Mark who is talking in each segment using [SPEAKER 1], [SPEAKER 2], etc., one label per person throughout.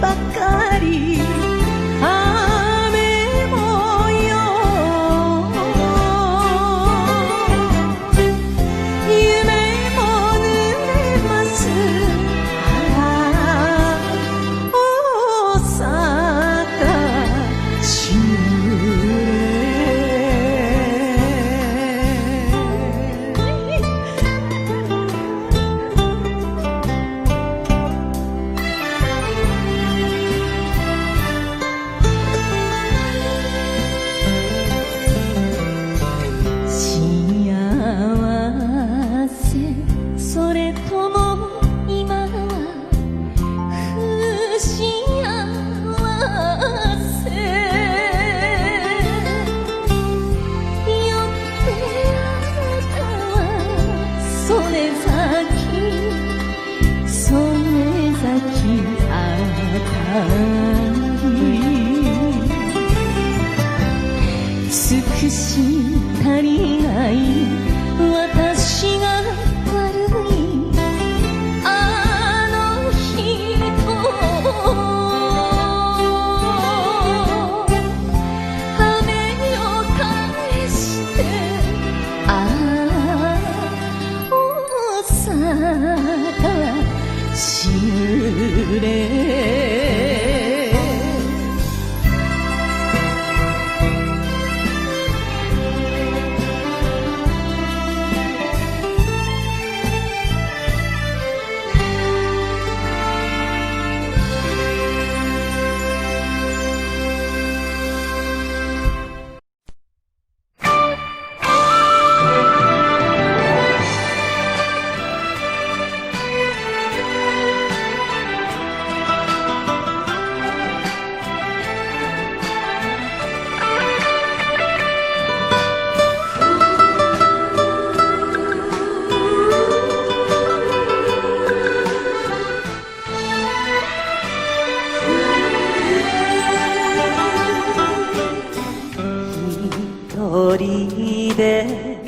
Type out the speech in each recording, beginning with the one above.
[SPEAKER 1] ばかり雨模様夢も濡れます大阪しぐそれとも今は不幸せよってあなたはそれ咲あたり尽くし足りない私が悪いあの人雨を返して大阪しぐれ一人で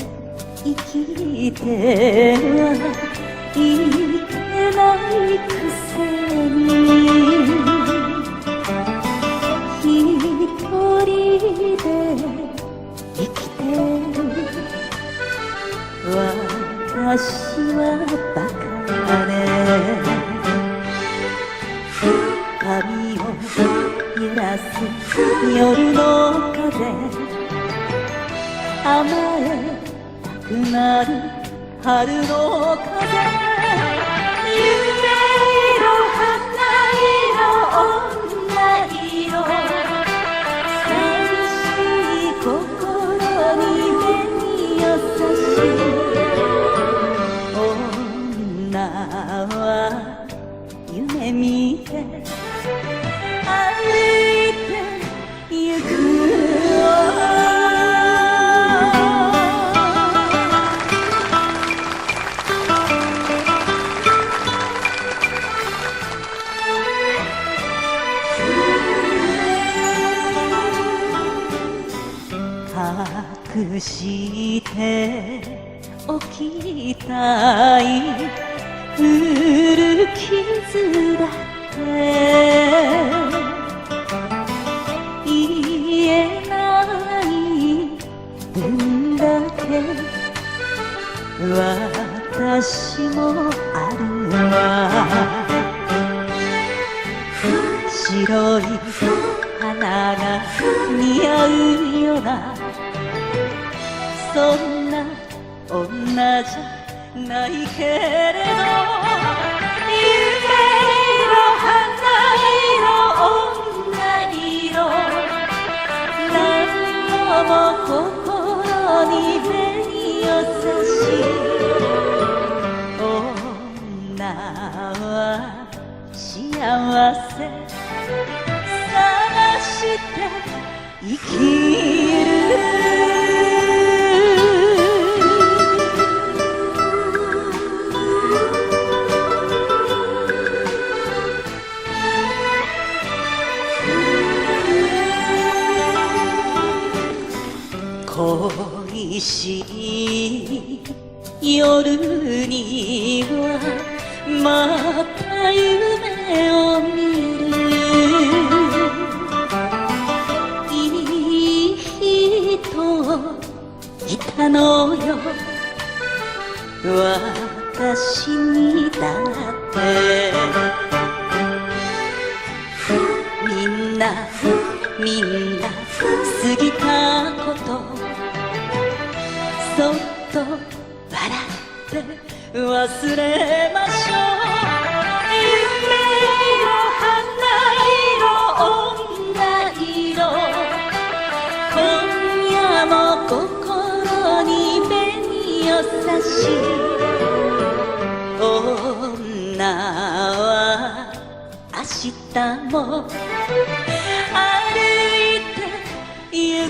[SPEAKER 1] 生きてはいけないくせに一人で生きてる私はバカね髪を揺らす夜の風甘えたくなる春の風夢色花色女色寂しい心に目優しい女は夢見て歩いてゆく隠しておきたい古傷だって言えない分だけ私もあるわ白い花が似合うようなそんな女じゃないけれど夢色花色女色何度も心に目優しい女は幸せ探して生きる恋しい夜にはまた夢を見るみんな過ぎたことそっと笑って忘れましょう。夢色花色女色今夜も心に紅を差し女は明日も歩いてゆく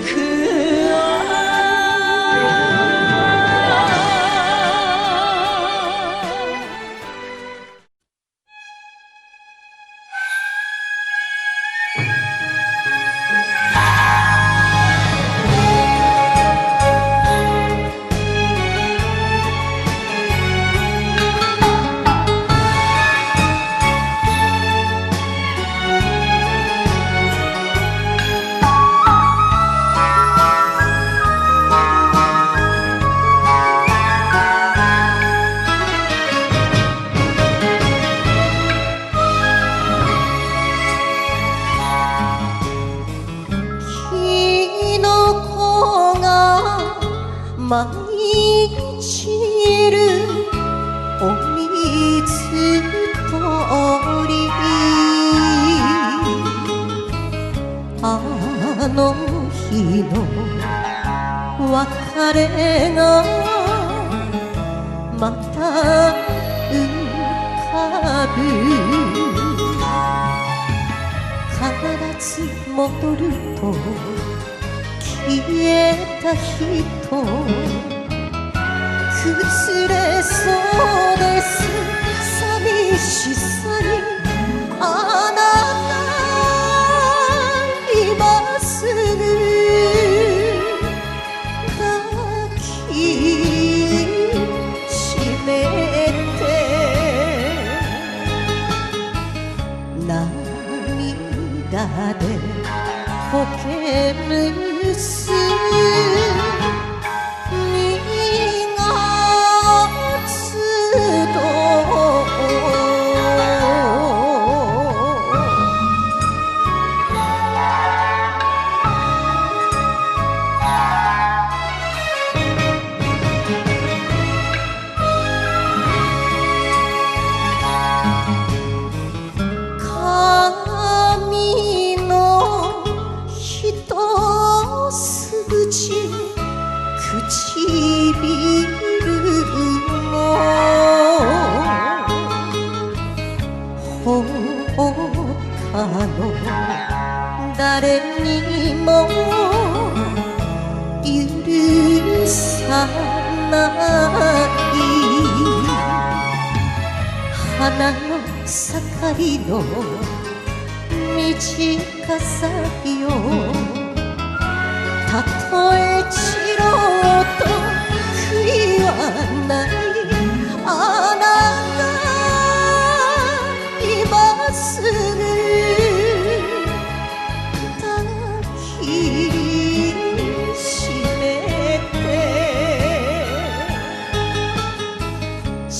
[SPEAKER 1] わ。
[SPEAKER 2] 舞い落ちるお水通りあの日の別れがまた浮かぶ必ず戻ると消えた人崩れそうです寂しさにあなた今すぐ抱きしめて涙で苔むす2月と髪の一筋唇も他の誰にも許さない花の盛りの短さよたとえ散ろうと悔いはないあなた今すぐ抱きしめて信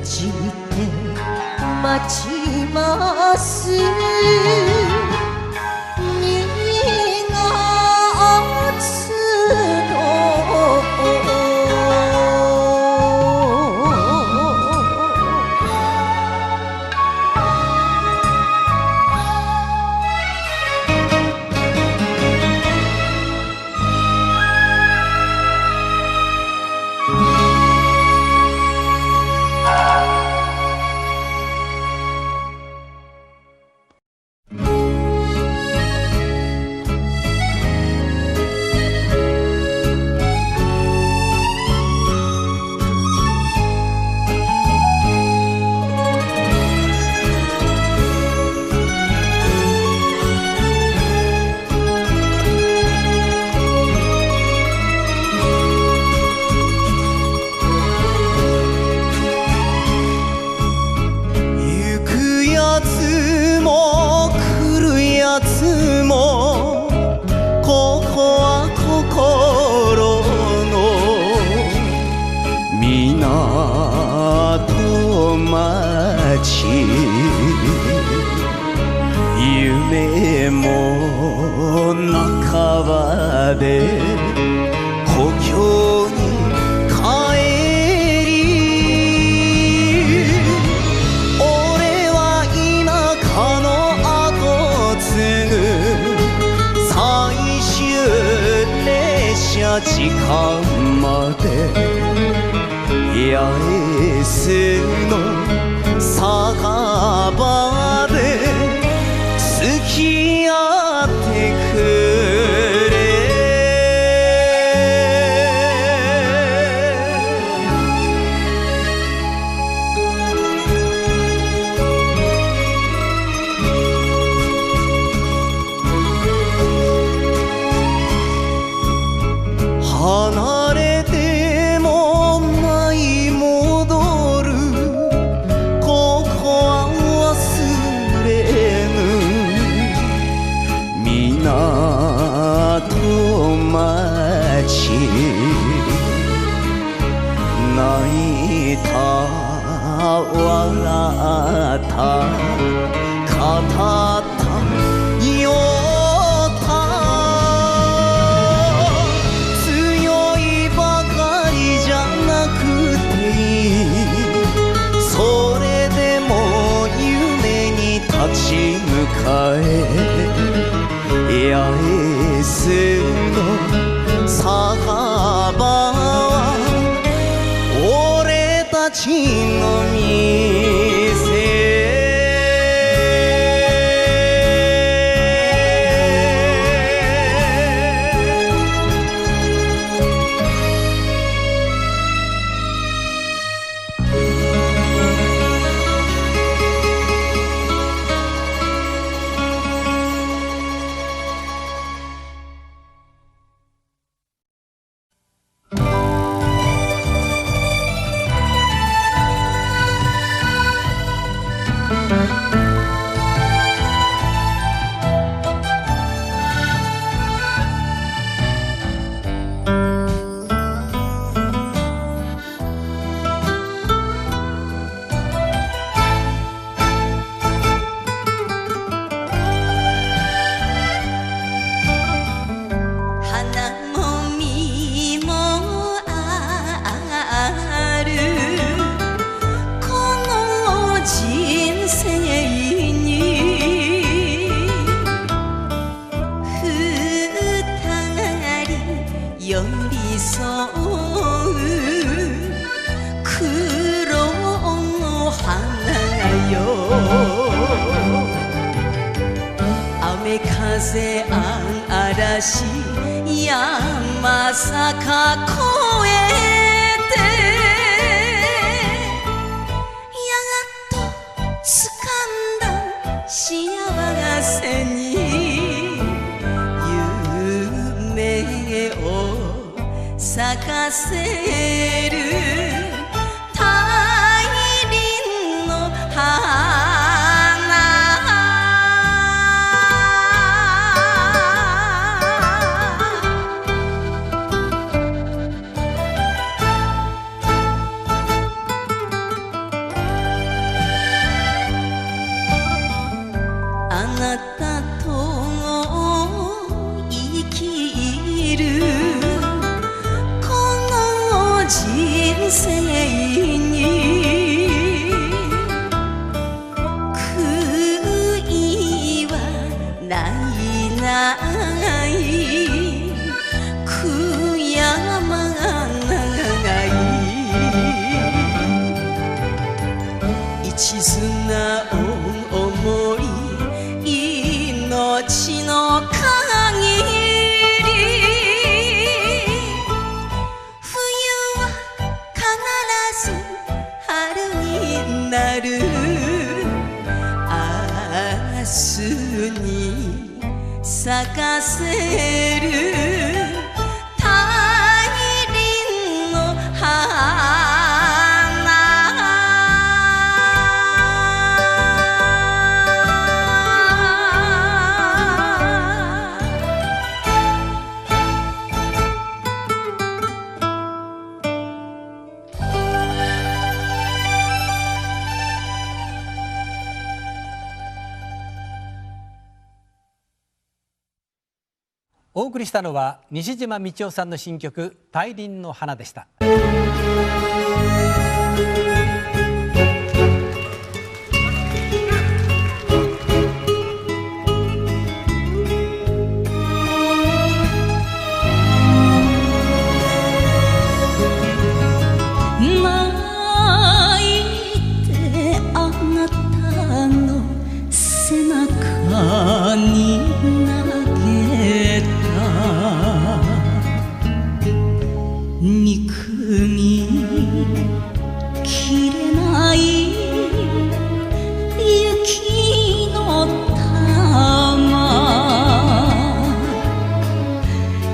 [SPEAKER 2] じて待ちます
[SPEAKER 3] 港町夢も半ばで故郷に帰り、俺は田舎の後継ぐ最終列車時間まで八重洲の酒場で付き合ってくれ。離れてもない戻る、ここは忘れぬ港町。泣いた笑った語った酔った強いばかりじゃなくていい、それでも夢に立ち向かえ。八重洲の酒場は俺たちの店。
[SPEAKER 1] 雨風嵐山坂越えてやがと掴んだ幸せに夢を咲かせる大輪の花。あなたと生きるこの人生に悔いはないない悔やまない一途な思い命の限り冬は必ず春になる明日に咲かせる大輪の花。
[SPEAKER 4] お送りしたのは西島道夫さんの新曲「大輪の花」でした。
[SPEAKER 1] に投げた憎みきれない雪の玉、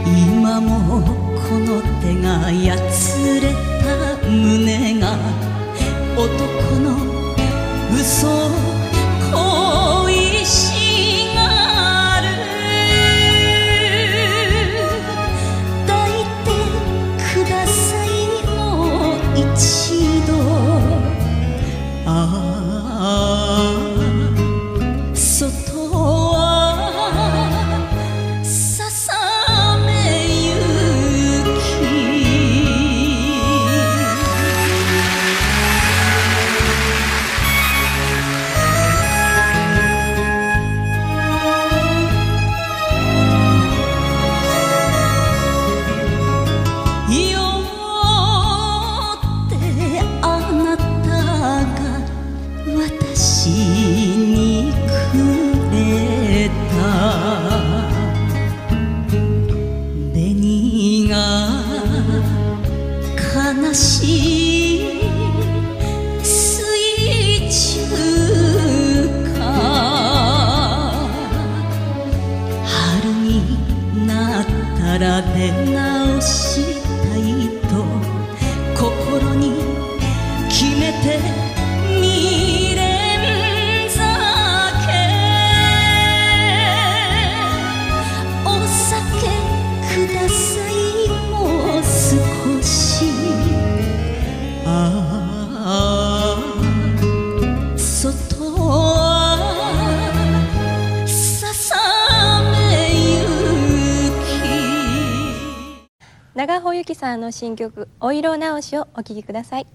[SPEAKER 1] 今もこの手がやつれた胸が男の嘘を恋しがる、抱いてくださいもう一度、外はささめゆき、私にくれた紅が悲しい水中か、春になったら出直したいと心に決めて未練酒、お酒くださいもう少し、外はささめゆき。
[SPEAKER 5] 長穂由紀さんの新曲「お色直し」をお聴きください。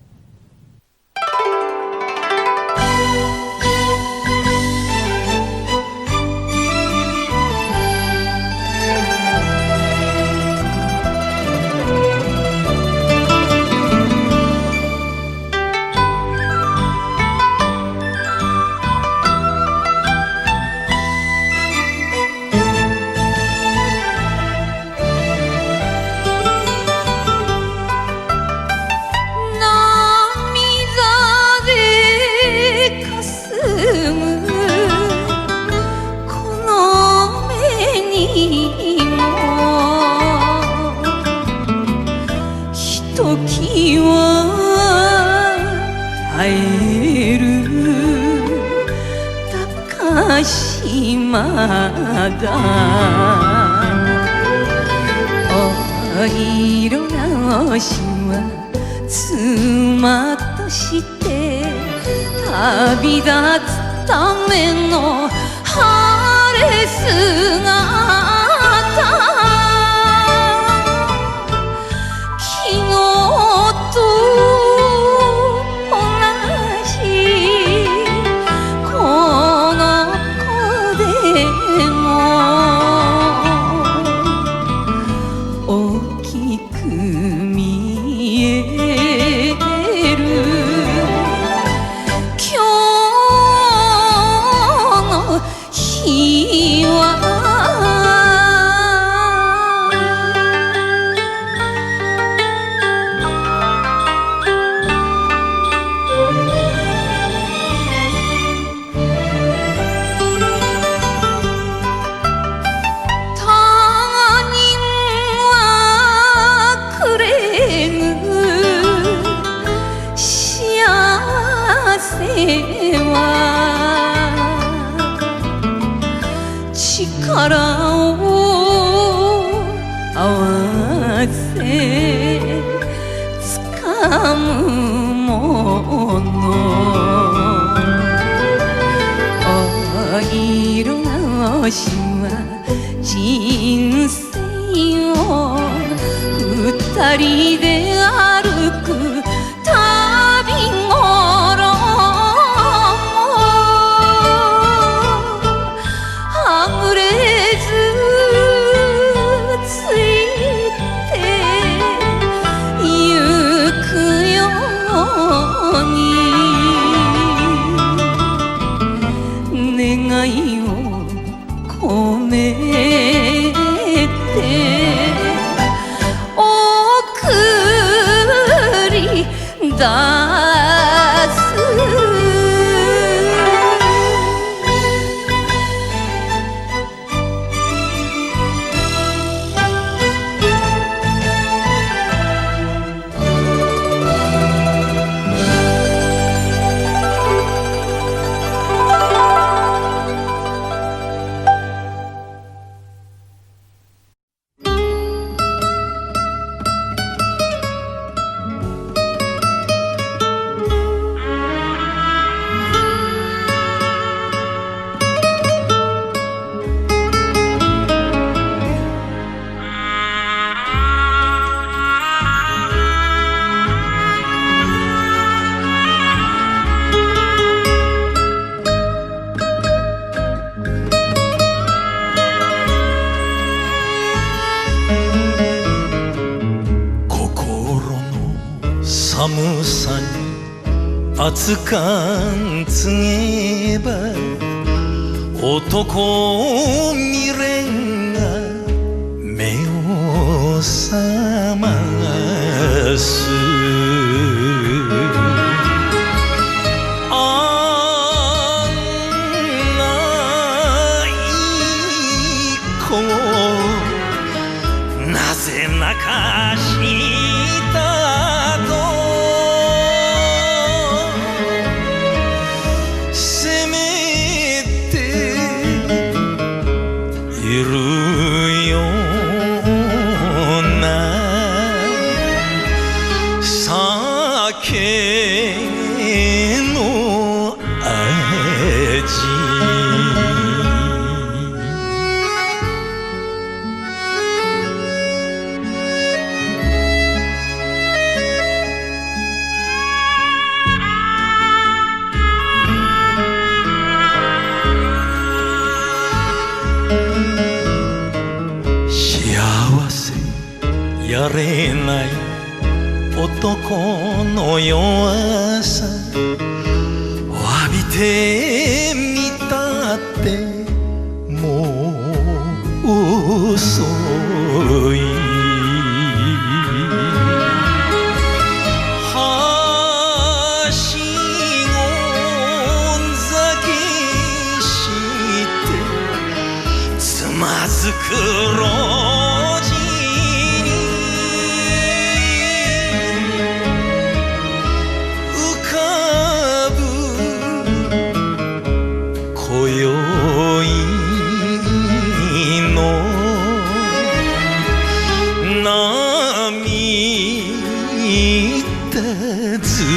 [SPEAKER 1] 時は会える高島だ、お色直しは妻として旅立つための晴れ姿、力を合わせ掴むもの、お色直しは人生二人で歩く旅頃はぐれずついてゆくように願いを込めて送り出す
[SPEAKER 3] 寒さに熱燗告げば男未練が目を覚ますあんないい子なぜ泣かしたといるような酒の味やれない男の弱さ詫びてみたってもう遅いはしご酒してつまずく老人今宵の涙月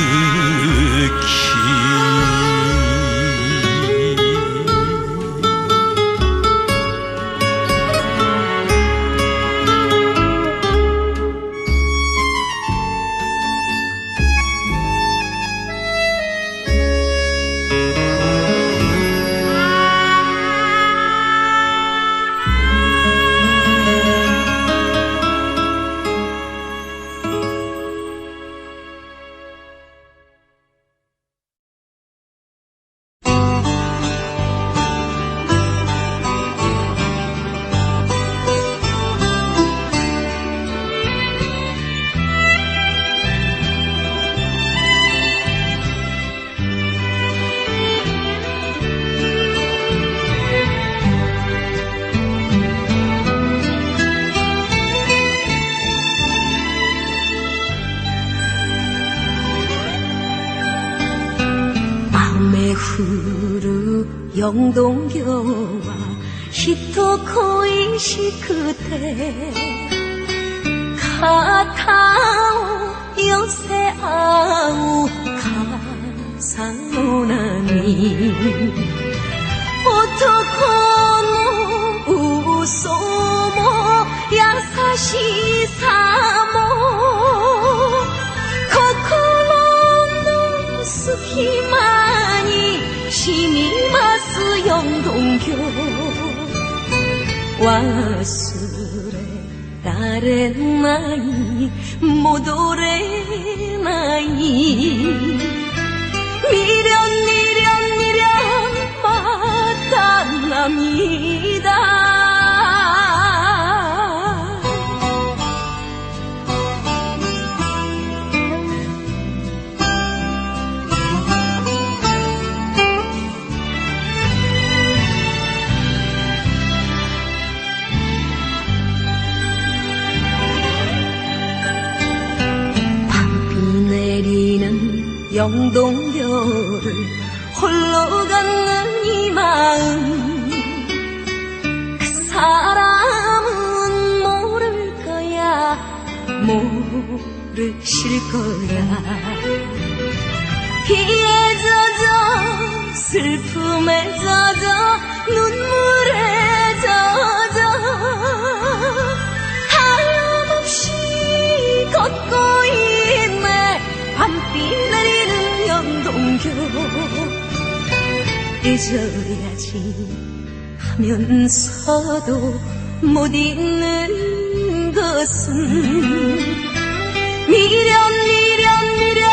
[SPEAKER 3] 降る四丼行は人恋しくて肩を寄せ合う傘の波男の嘘も優しさも
[SPEAKER 1] ます四丼橋忘れられない戻れないミリオンミリオンミリオンまた涙영동교를 홀로 걷는 이 마음 그 사람은 모를 거야 모르실 거야 비에 젖어 슬픔에 젖어 눈물에 젖어 하염없이 걷고 있네 밤비 내리는 연동교 잊어야지 하면서도 못 잊는 것은 미련 미련 미련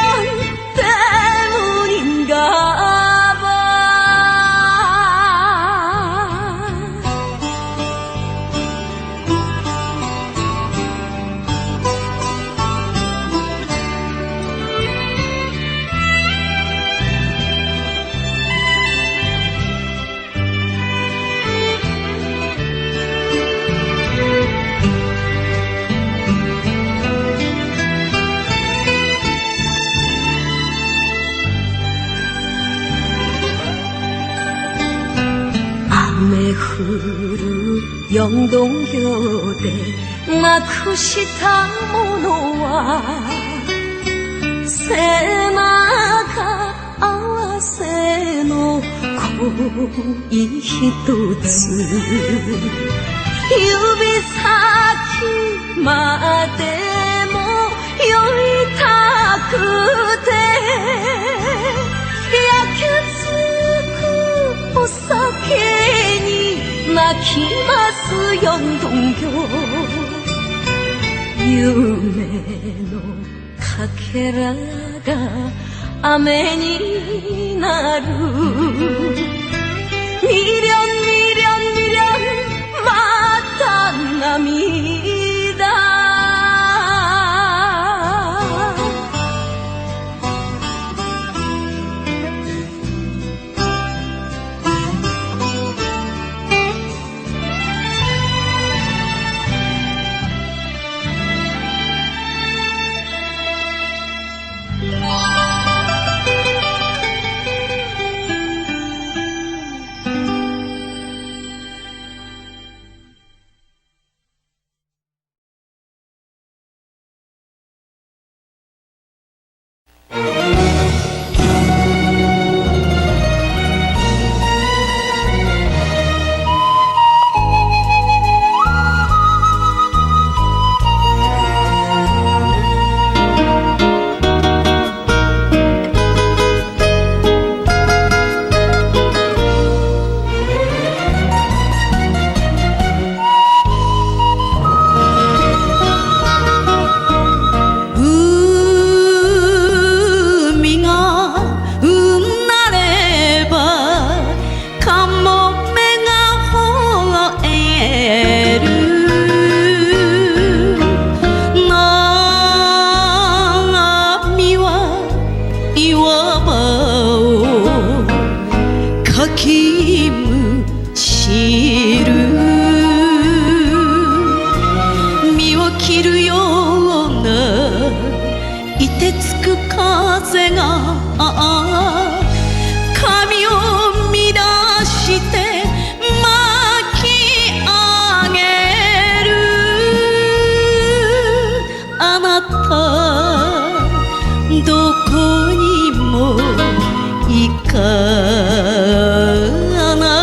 [SPEAKER 1] 때문인가 봐雨降る영동교대なくしたものは背中合わせの恋ひとつ指先までも酔いたくて焼けつくお酒に泣きます四丼橋夢のかけらが雨になるミリオンミリオンミリオンまた涙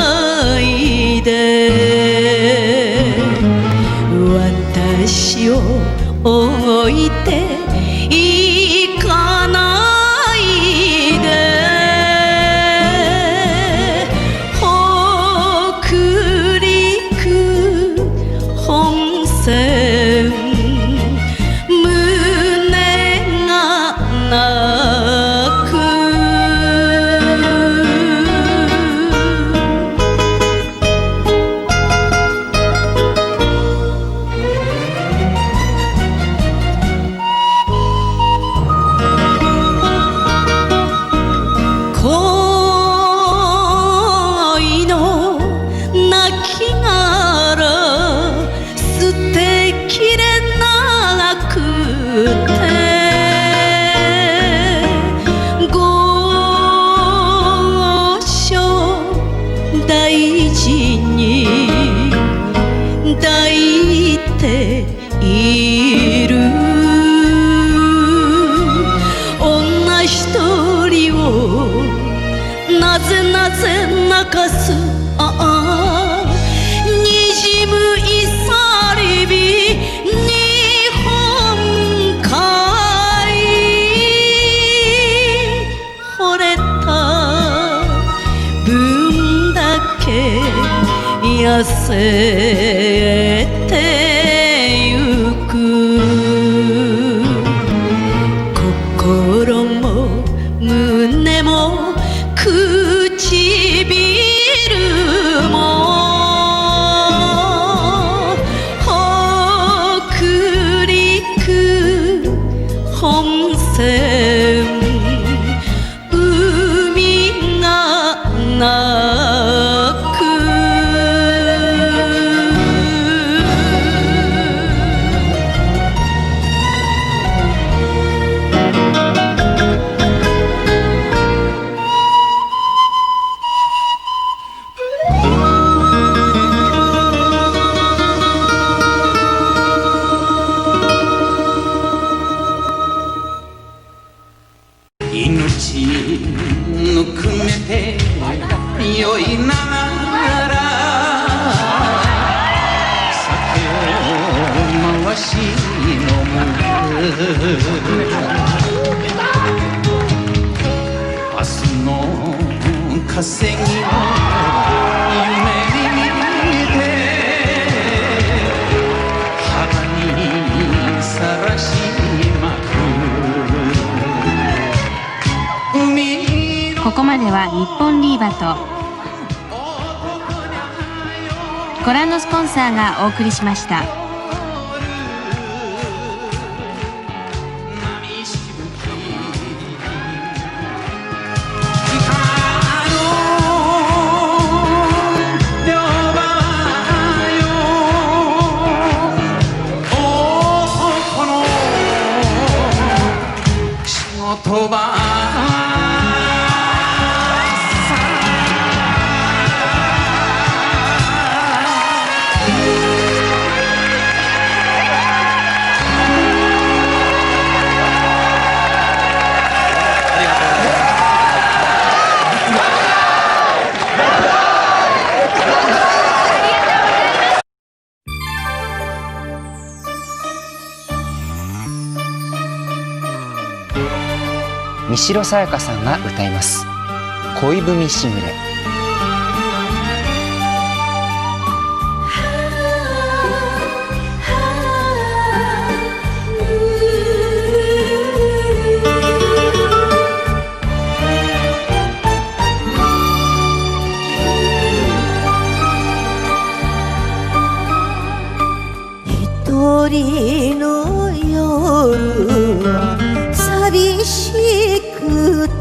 [SPEAKER 2] ないで
[SPEAKER 1] かすにじむいさりび日本海惚れた分だけ痩せてゆく心も胸も唇も北陸本線海が泣く
[SPEAKER 3] 命ぬくめて酔いながら酒を回し飲む明日の稼ぎを夢に見て腹にさらしまく
[SPEAKER 6] ここまでは日本リーバとご覧のスポンサーがお送りしました。
[SPEAKER 3] 言葉
[SPEAKER 7] 三城さやかさんが歌います恋文しぐれ。
[SPEAKER 2] 一人の夜は寂しくて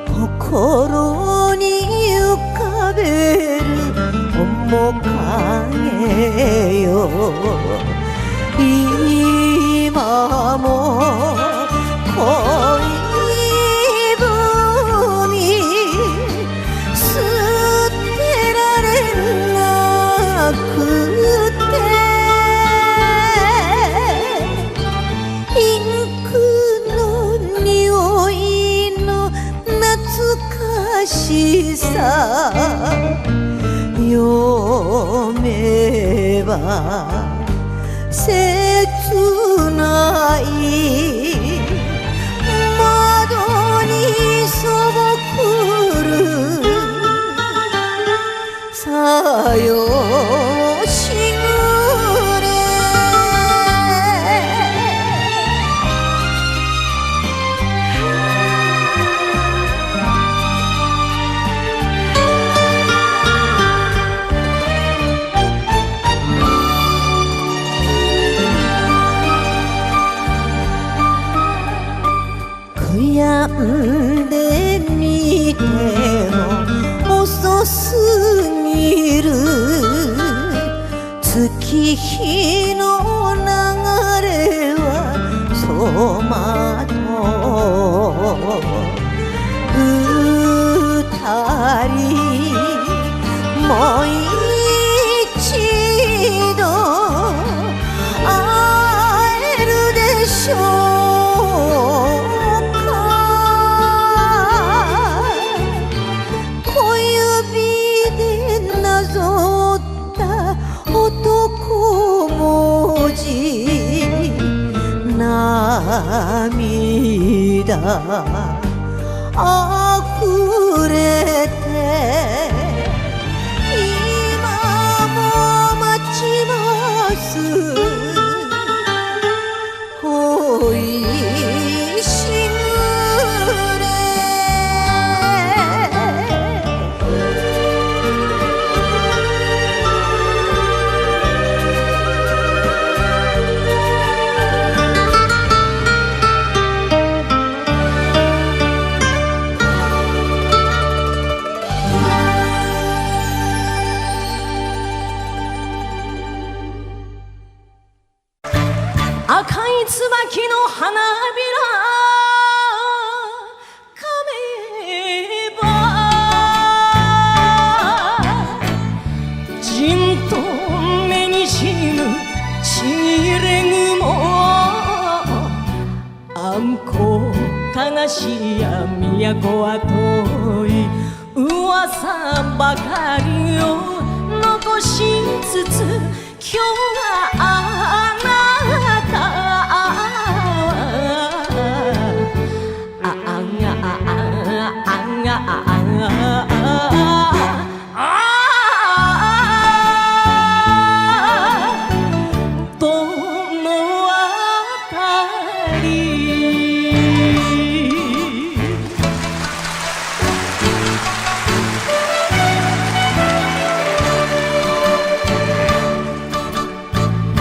[SPEAKER 2] 心に浮かべる面影よ今も恋文捨てられなくてインクの匂いの懐かしさ読めば切ない窓にそぼくるさよしぐれ悔やんでみても遅すぎる月日の流れは走馬灯二人もう一度会えるでしょう恋涙あふれて今も待ちます恋しぐれ赤い椿の花びらかめばじんと目にしむちぎれ雲あんこ悲しや都は遠い噂ばかりを残しつつ今日はあなたどのあたり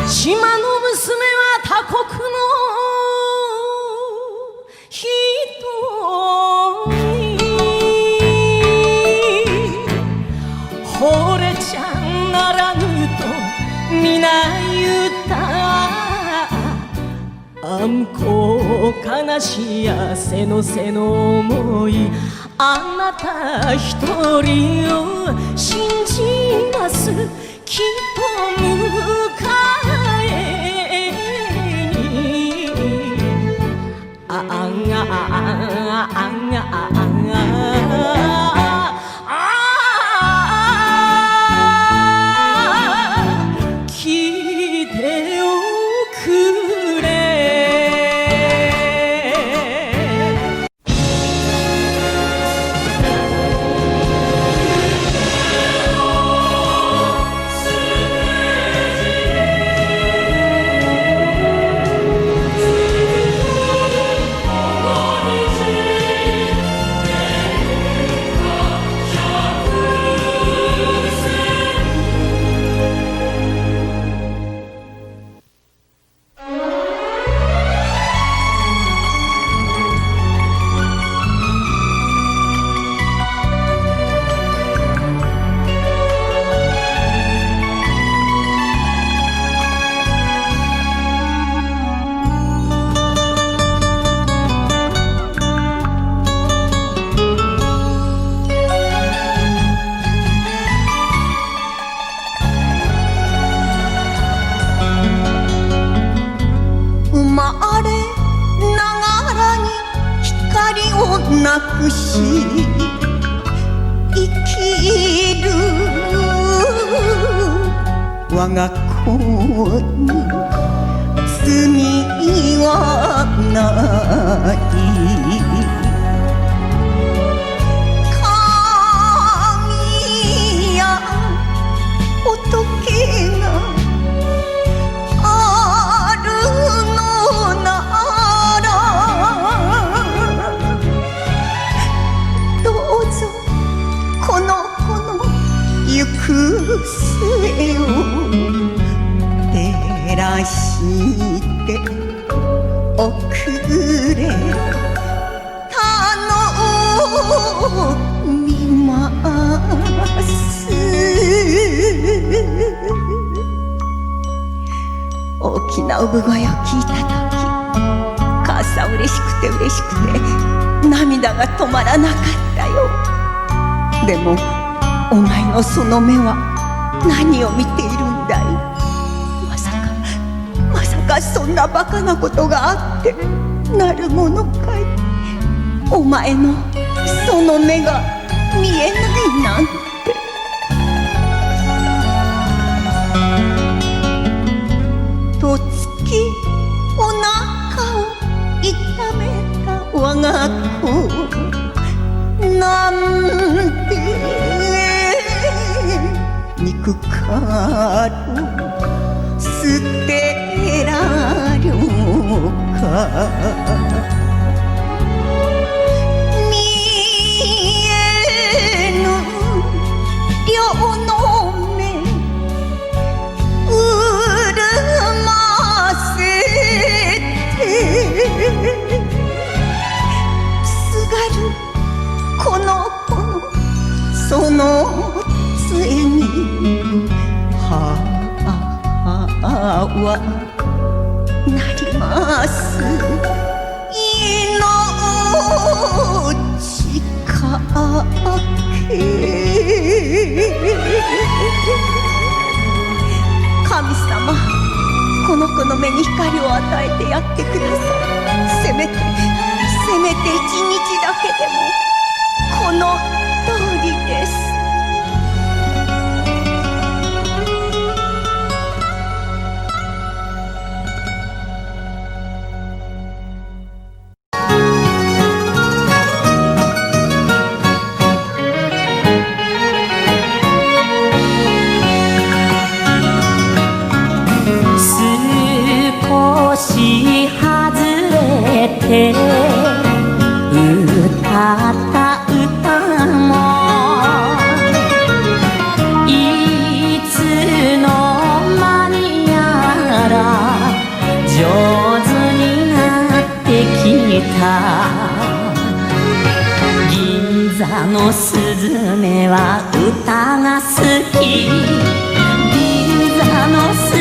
[SPEAKER 2] 島の娘は他国の人惚れちゃならぬと皆言ったあんこ悲しやせのせの思いあなた一人を信じますきっと迎えに聞いておくれなくし生きる我が子に罪はない神や仏があるのならどうぞこの子の行く末を照らしておくれ頼みます大きな産声を聞いたとき母さん嬉しくて涙が止まらなかったよ。でもお前のその目は何を見ているんだい。まさかそんなバカなことがあってなるものかい。お前のその目が見えないなんて。とつきお腹を
[SPEAKER 3] る捨てられるか見えぬ両の目潤ませてすがるこの子のその杖に母はなります命かけ神様この子の目に光を与えてやってくださいせめて一日だけでもこの通りです
[SPEAKER 2] 少し外れて歌った歌もいつの間にやら上手になってきた銀座のスズメは歌が好き銀座のスズ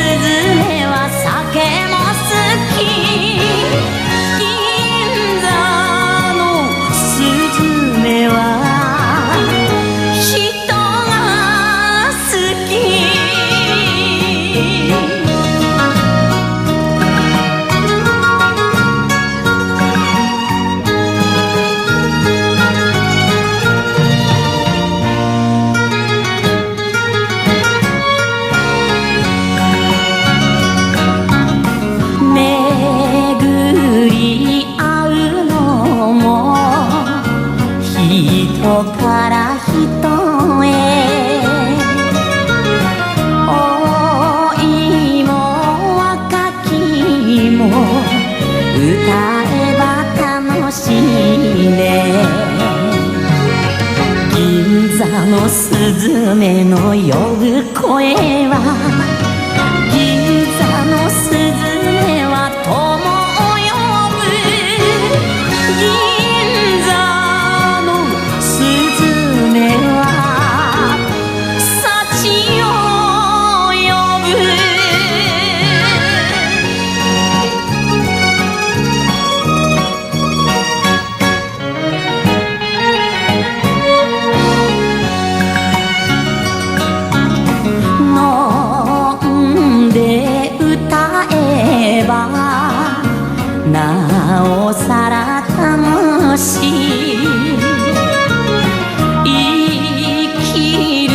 [SPEAKER 2] メは酒も好き銀座のスズメは人が好き人から人へ老いも若きも歌えば楽しいね銀座のスズメの呼ぶ声は銀座のスズメは友を呼ぶ銀座なおさら楽しい生きる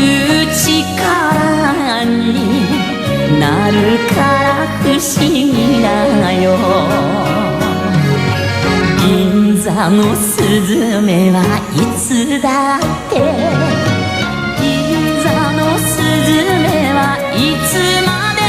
[SPEAKER 2] 力になるから不思議だよ銀座のスズメはいつだって銀座のスズメはいつまで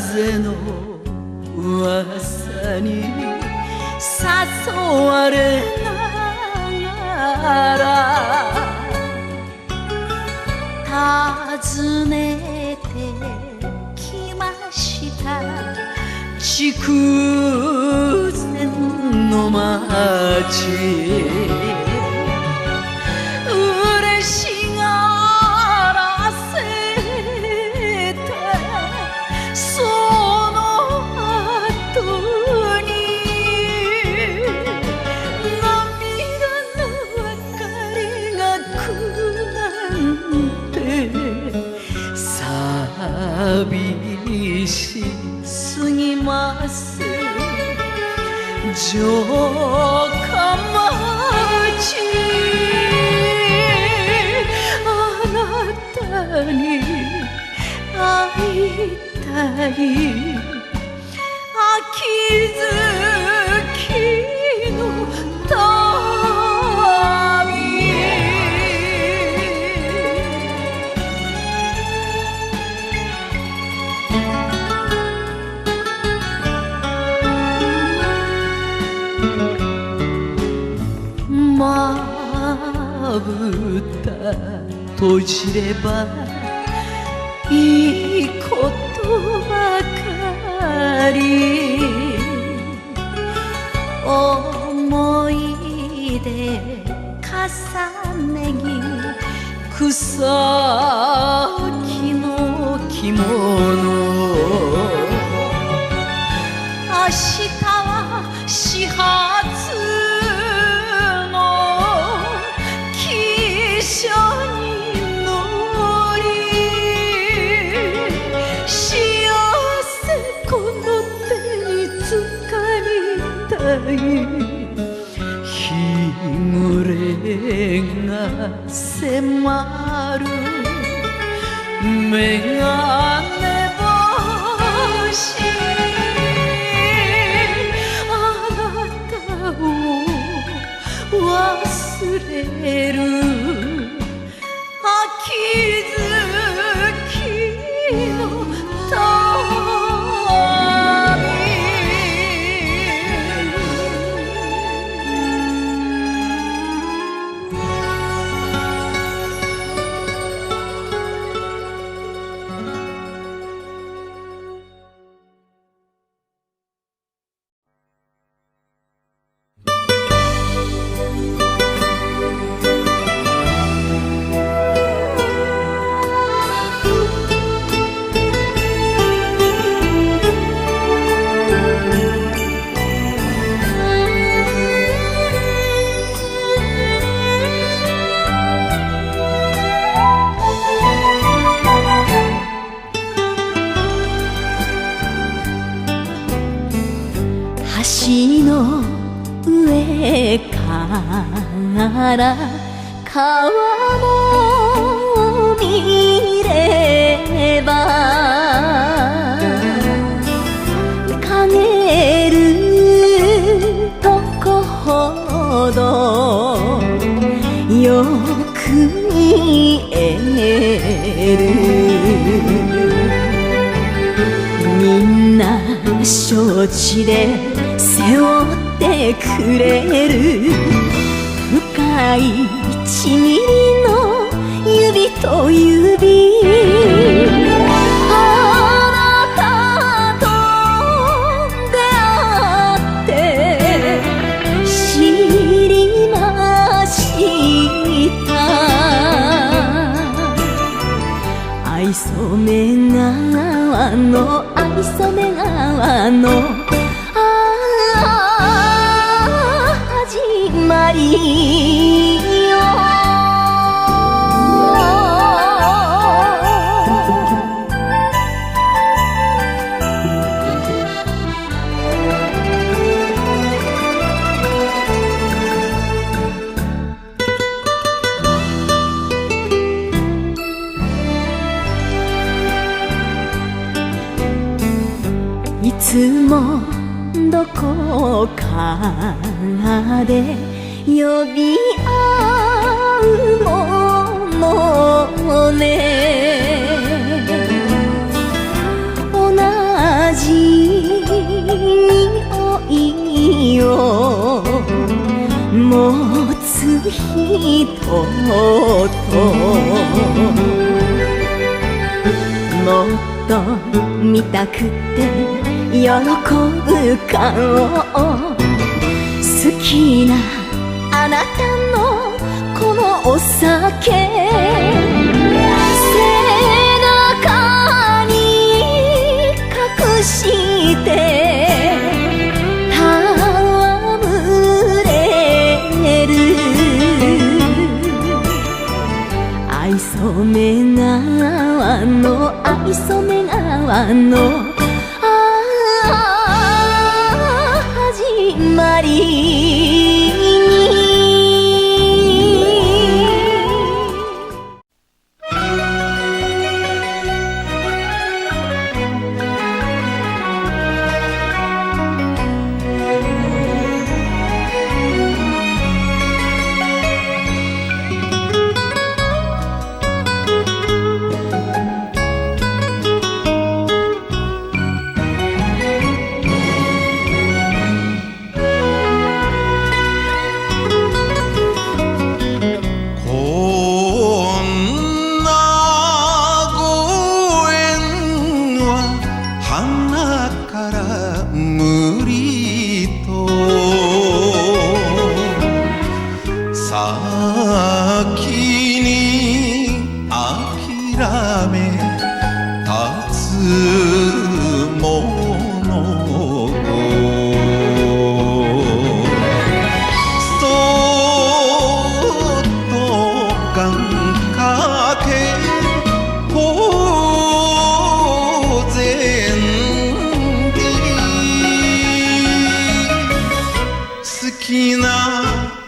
[SPEAKER 2] 風の噂に誘われながら訪ねてきました筑前の周ち嬉しがらせてその後に涙の別れが来るなんて寂しすぎます城下町あなたに会いたい秋月の旅まぶた閉じればいいことばかり思い出重ね着草木の着物明日は始発の汽車に乗り幸せこの手につかりたい日暮れが迫るメガネ星忘れる秋月の橋の上から川も見れば陰るとこほどよく見えるみんな承知で背負ってくれる深い1ミリの指と指あなたと出会って知りました愛染川の愛染川の始まりよいつもどこかで呼び合うものね同じ匂いを持つ人ともっと見たくて喜ぶ顔好ききなあなたのこのお酒、背中に隠して戯れる愛染川の愛染川の始まりに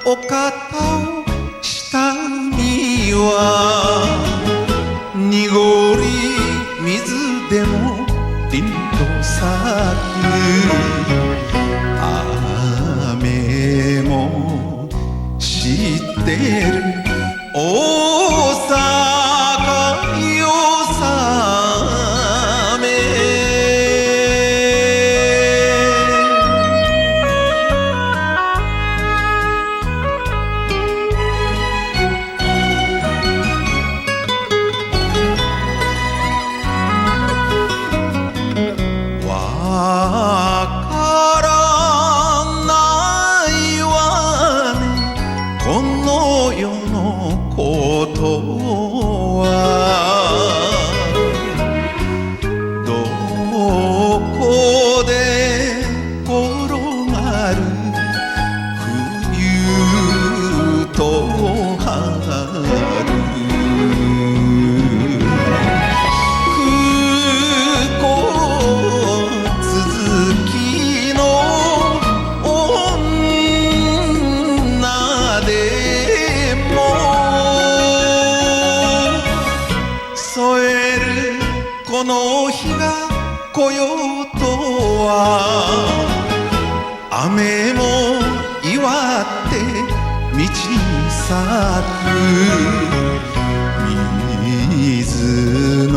[SPEAKER 8] お方をしたには濁り水でも凛と咲く雨も知ってる大阪よさめこの日が来ようとは雨も祝って道に咲く水の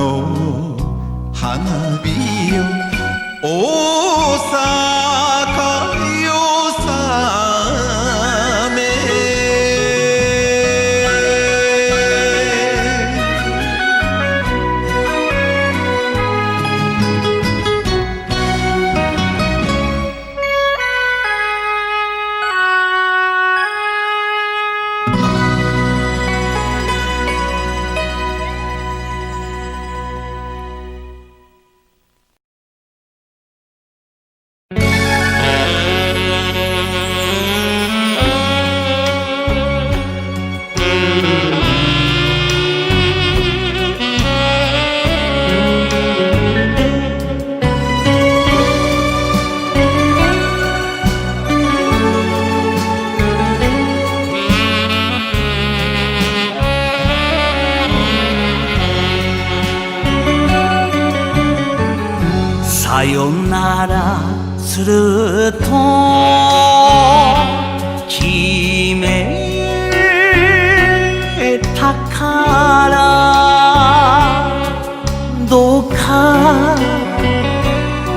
[SPEAKER 8] 花火よ大阪よさめ
[SPEAKER 3] さよならすると決めたからどうか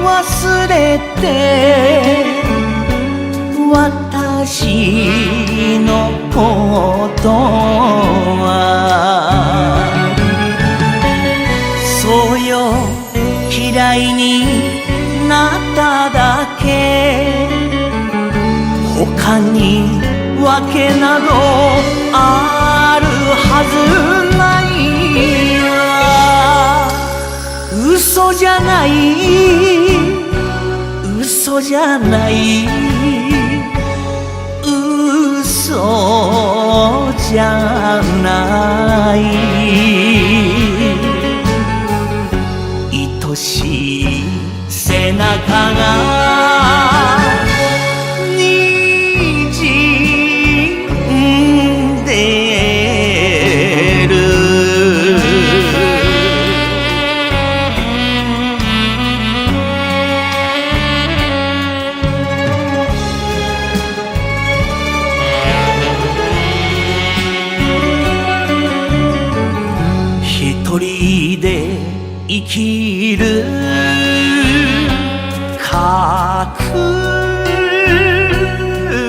[SPEAKER 3] 忘れて私のことはそうよ嫌いになっただけ他他にわけなどあるはずないわ。嘘じゃない嘘じゃない嘘じゃない愛しい背中がにじんでる一人で生きる覚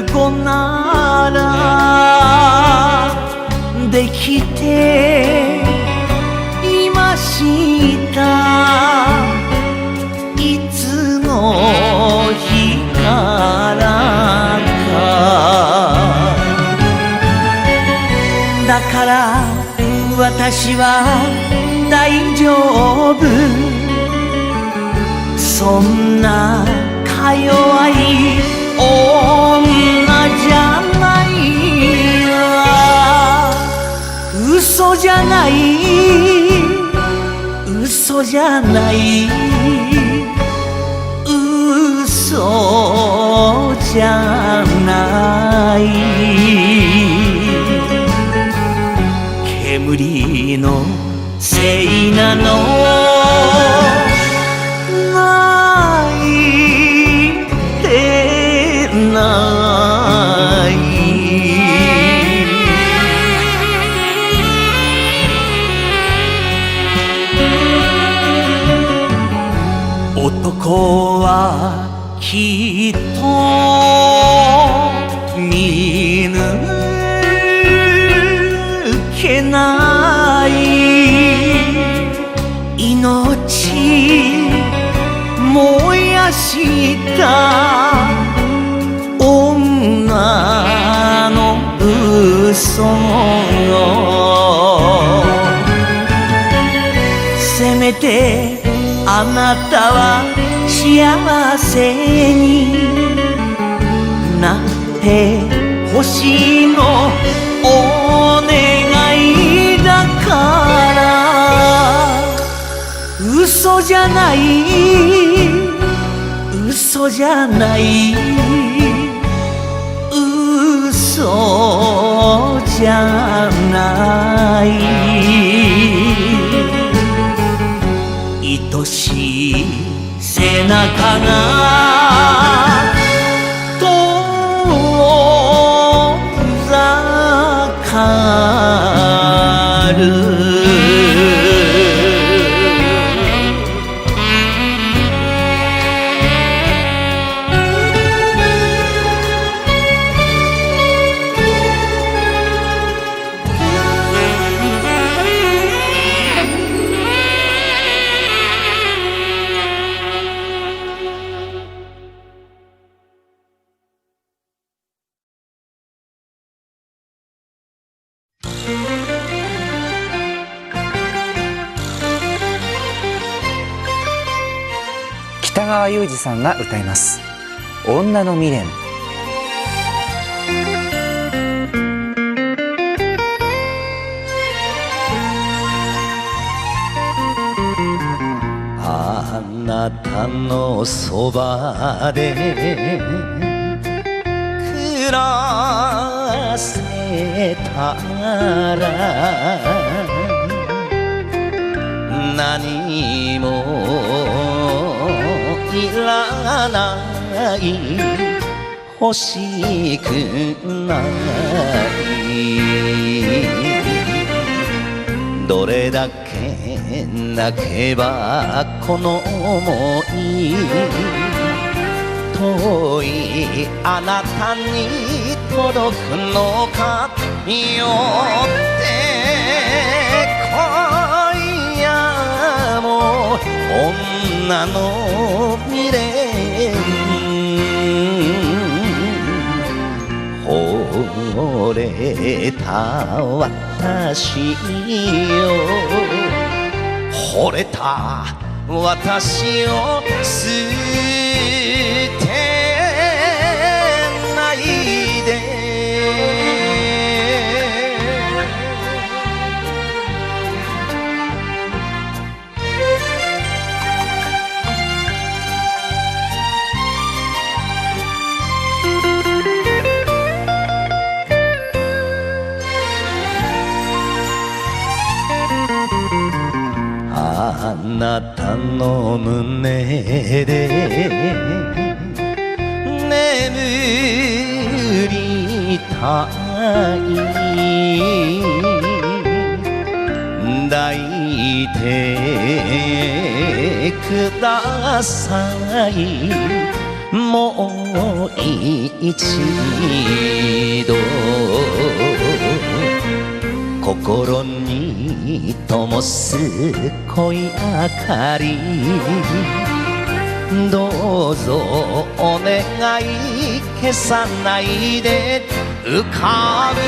[SPEAKER 3] 悟ならできていました。いつの日からか。だから私は大丈夫。そんなか弱い女じゃないわ。嘘じゃない嘘じゃない嘘じゃない煙のせいなの泣いてない男はきっと見抜けない命燃やした女の嘘をせめてあなたは幸せになってほしいのお願いだから嘘じゃない嘘じゃない嘘じゃない愛しい背中が遠ざかる
[SPEAKER 7] 北川悠仁さんが歌います。女の未練。
[SPEAKER 3] あなたのそばで暮らせたら何もいらない欲しくないどれだけ泣けばこの想い遠いあなたに届くのかよって今夜も女の未練れた私よ惚れた私を捨てないであなたの胸で眠りたい抱いてくださいもう一度心に灯す恋明かりどうぞお願い消さないで浮かぶ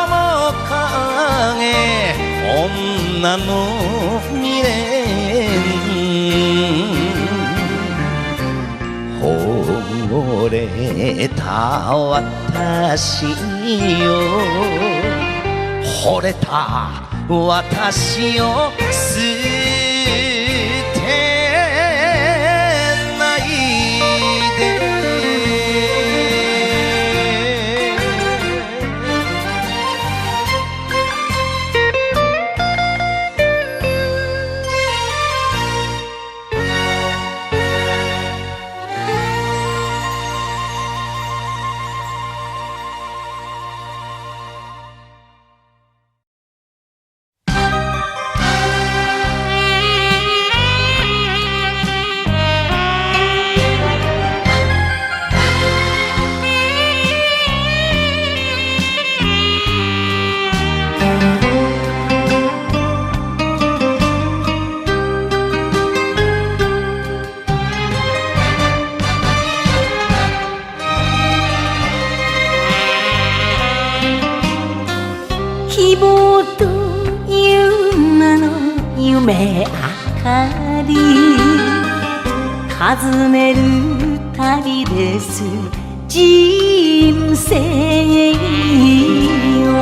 [SPEAKER 3] 面影女の未練惚れた私よ惚れた私を捨てないで
[SPEAKER 1] 希望と夢の夢明かり尋ねる旅です人生は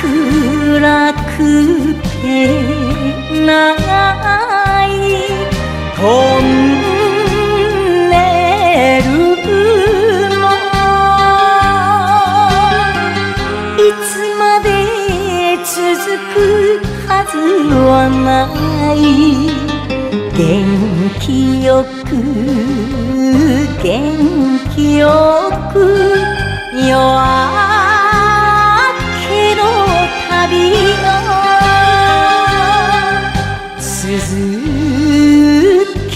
[SPEAKER 1] 暗くて長いトンネルいつまで続くはずはない元気よく元気よく夜明けの旅を続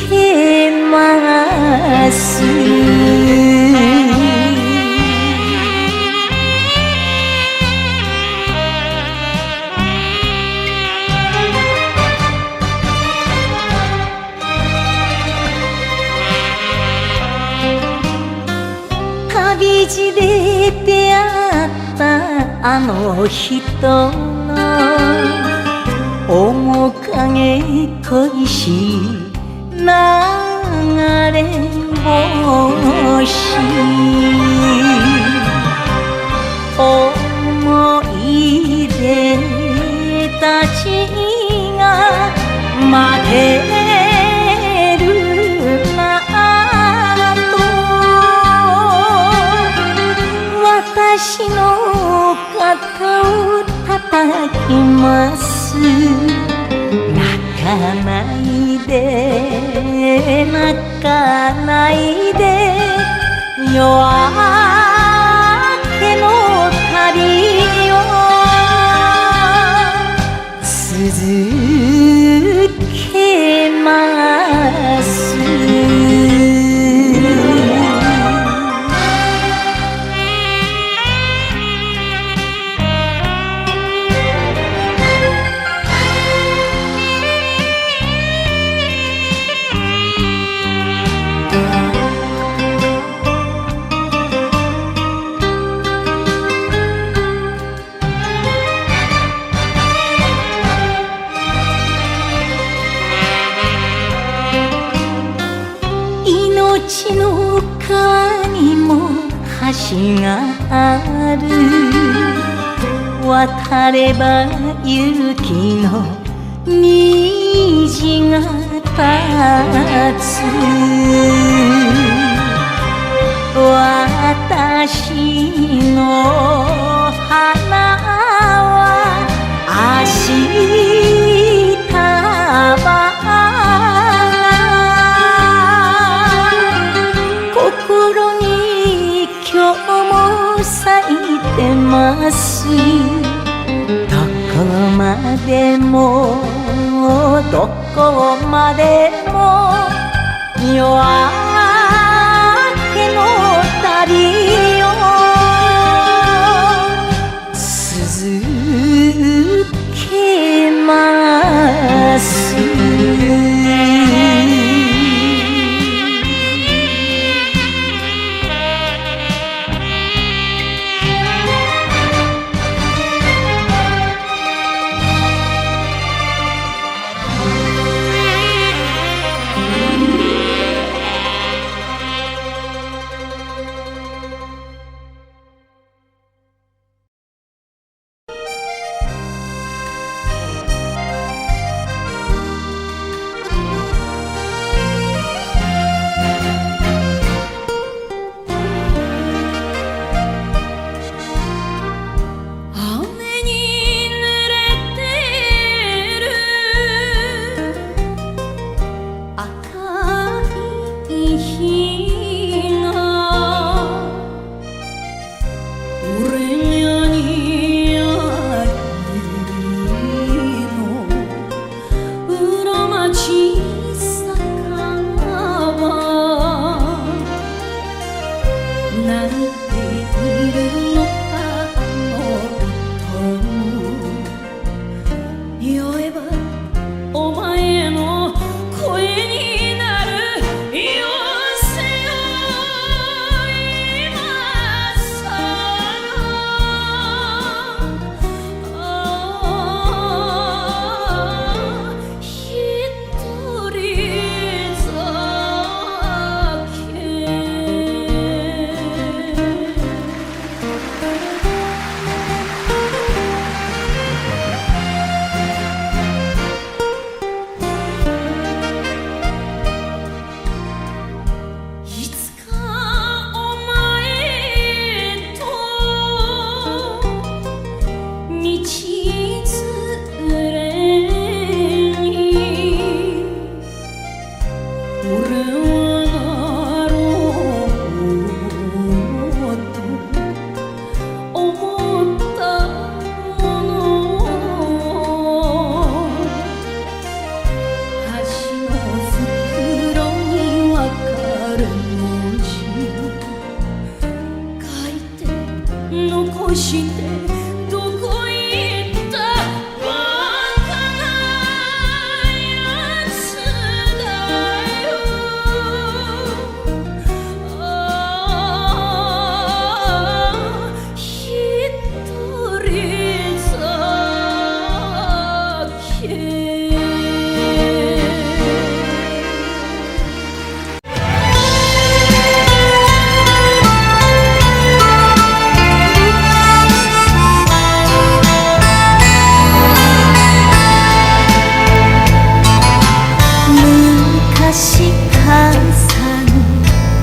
[SPEAKER 1] けます旅路で出会ったあの人の面影恋しい流れ星思い出たちが待てるなと私の肩を叩きます泣かないで泣かないで夜明けの旅を続けますちの川にも橋がある渡れば雪の虹が立つ私の花は明日ば心に今日も咲いてますどこまでもどこまでも夜明けの旅よ続けます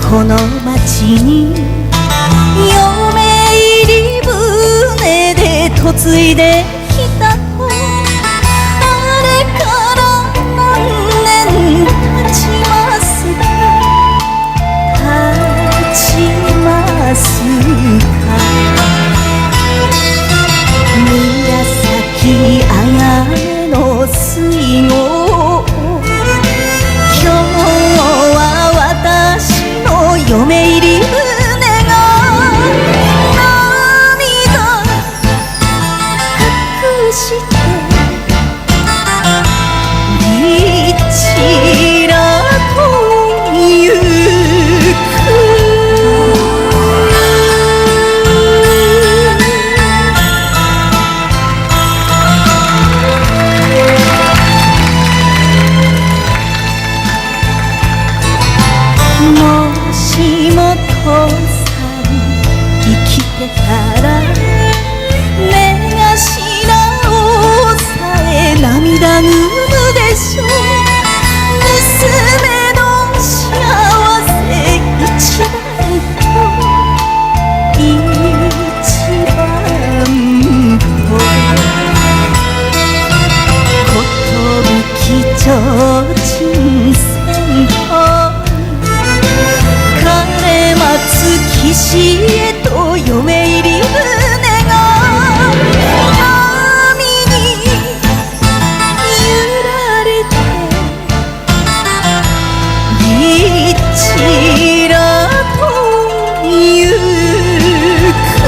[SPEAKER 1] この町に嫁入り船で嫁いできたとあれから何年経ちますか経ちますか紫綾の水郷今日は私嫁入り船が涙隠して一ちらと行くもうさん生きてたら目頭をさえ涙ぐむでしょう。娘の幸せ一番と一番と寿提灯線と枯松岸へと嫁入り船が波に揺られてぎっちらと行く。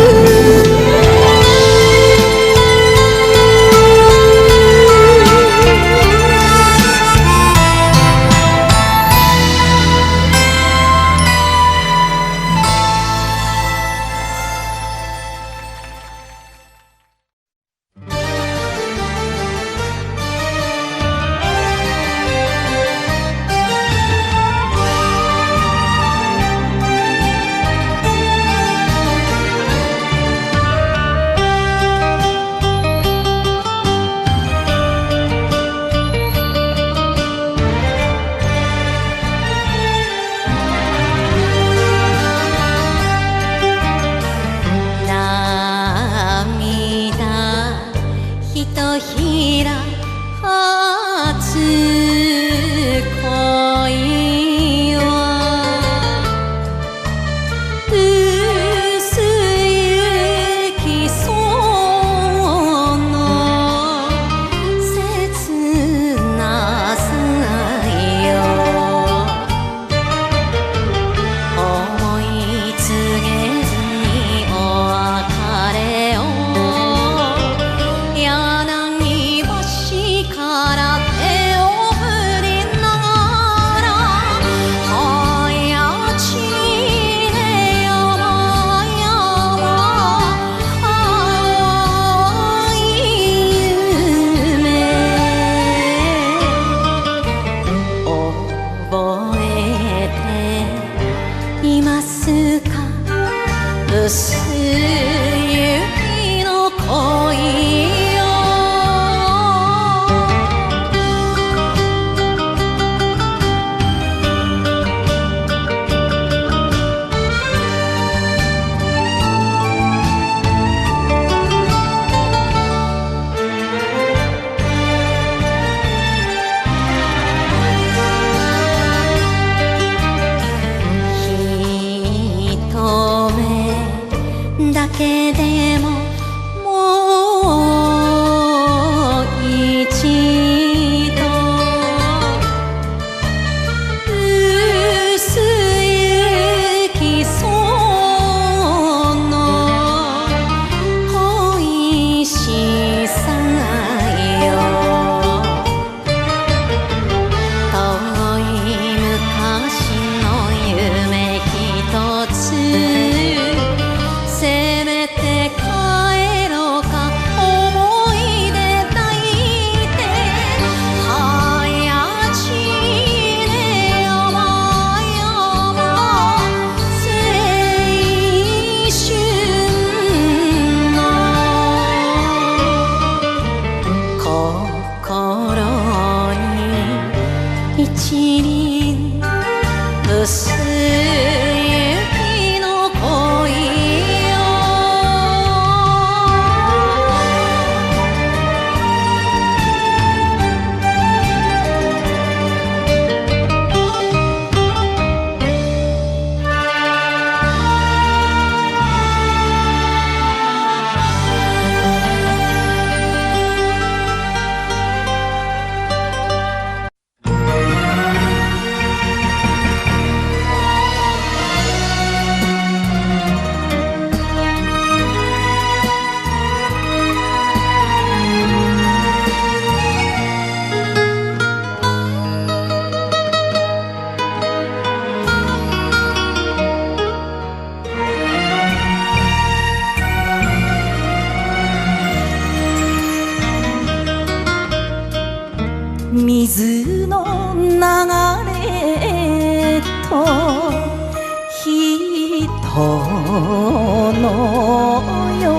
[SPEAKER 2] の世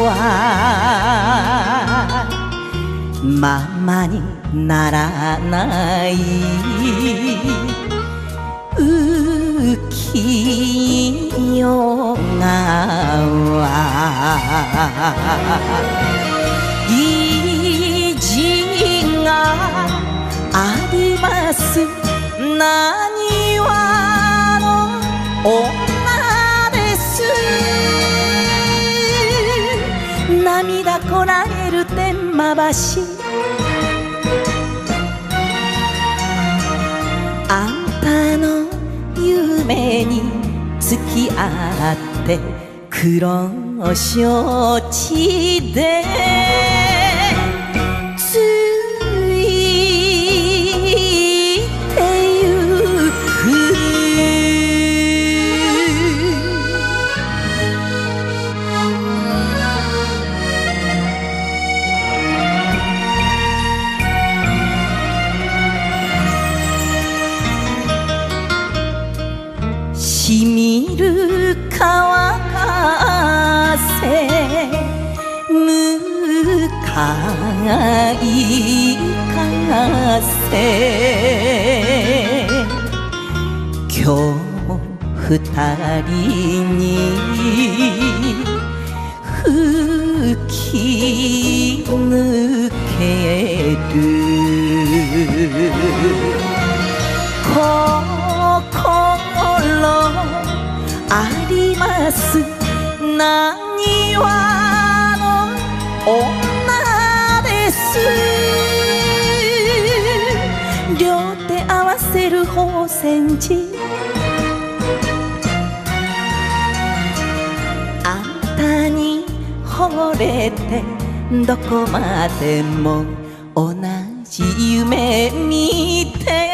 [SPEAKER 2] はままにならない浮世川意地がありますなにわの女です涙こらえる天満橋あんたの夢に付き合って黒承知でついてゆくしみる川風向かい風今日二人に吹き抜けるありますなにわの女です両手合わせる宝泉寺あんたに惚れてどこまでも同じ夢見て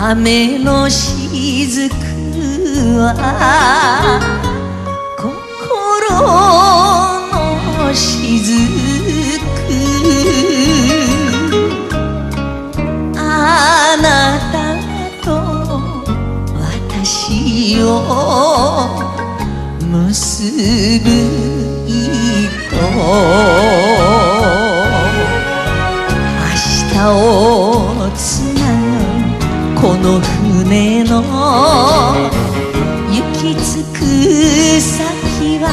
[SPEAKER 2] 雨のしずくは心のしずくあなたと私を結ぶ糸明日をつなぐこの船の行き着く先は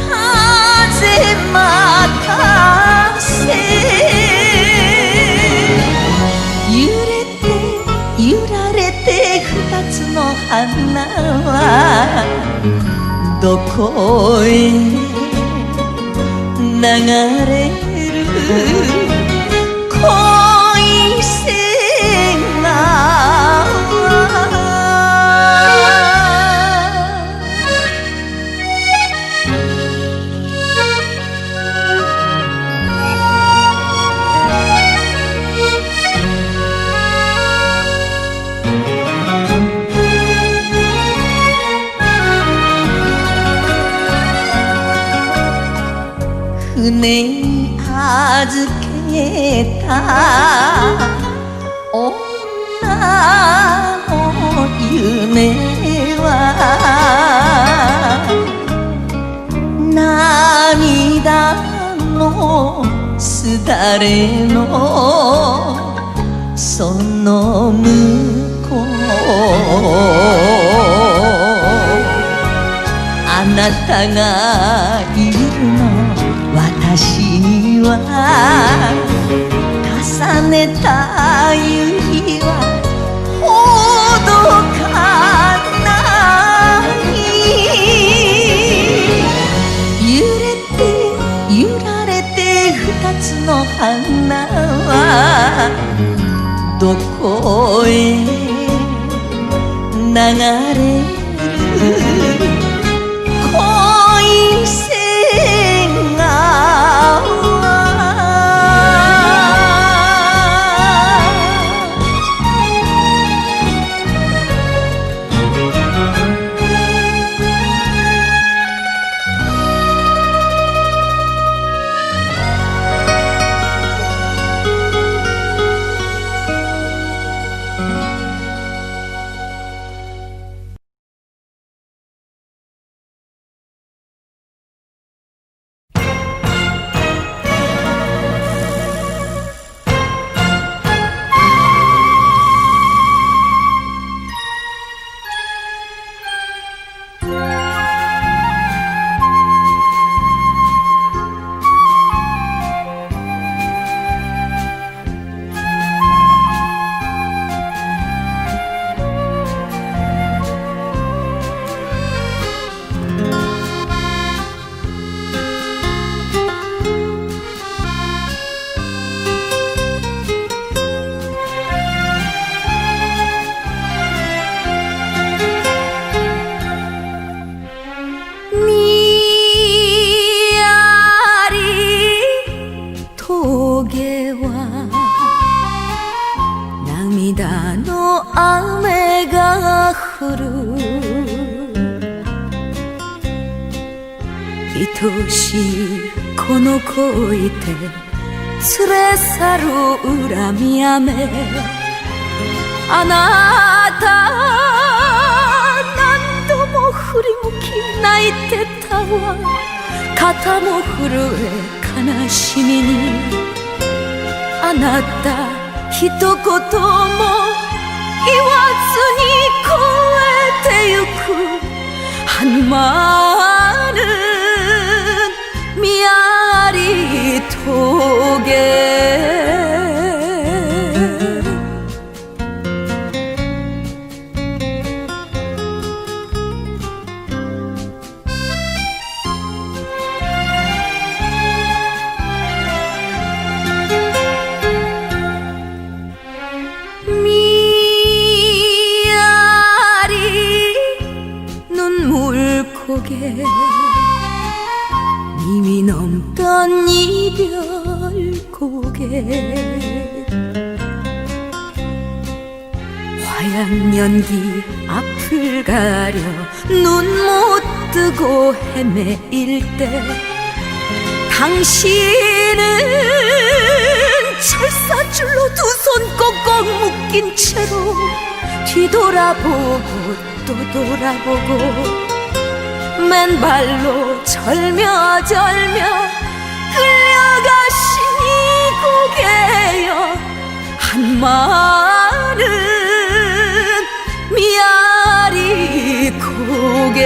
[SPEAKER 2] 風任せ揺れて揺られて二つの花はどこへ流れる恋線船に預けた女の夢は涙のすだれのその向こうあなたがいるの私
[SPEAKER 1] 私には重ねた指はほどかない揺れて揺られて二つの花はどこへ流れる恋線が峠は涙の雨が降る愛しいこの恋で連れ去る恨み雨あなた何度も振り向き泣いてたわ肩も震え悲しみにあなた一言も言わずに越えてゆく하늘만은 미아리峠고개 이미 넘던 이별 고개 화양 연기 앞을 가려 눈 못 뜨고 헤매일 때 당신은 철사줄로 두 손 꽁꽁 묶인 채로 뒤돌아보고 또 돌아보고 맨발로 절며 끌려가신 이 고개여 한마는 미아리 고개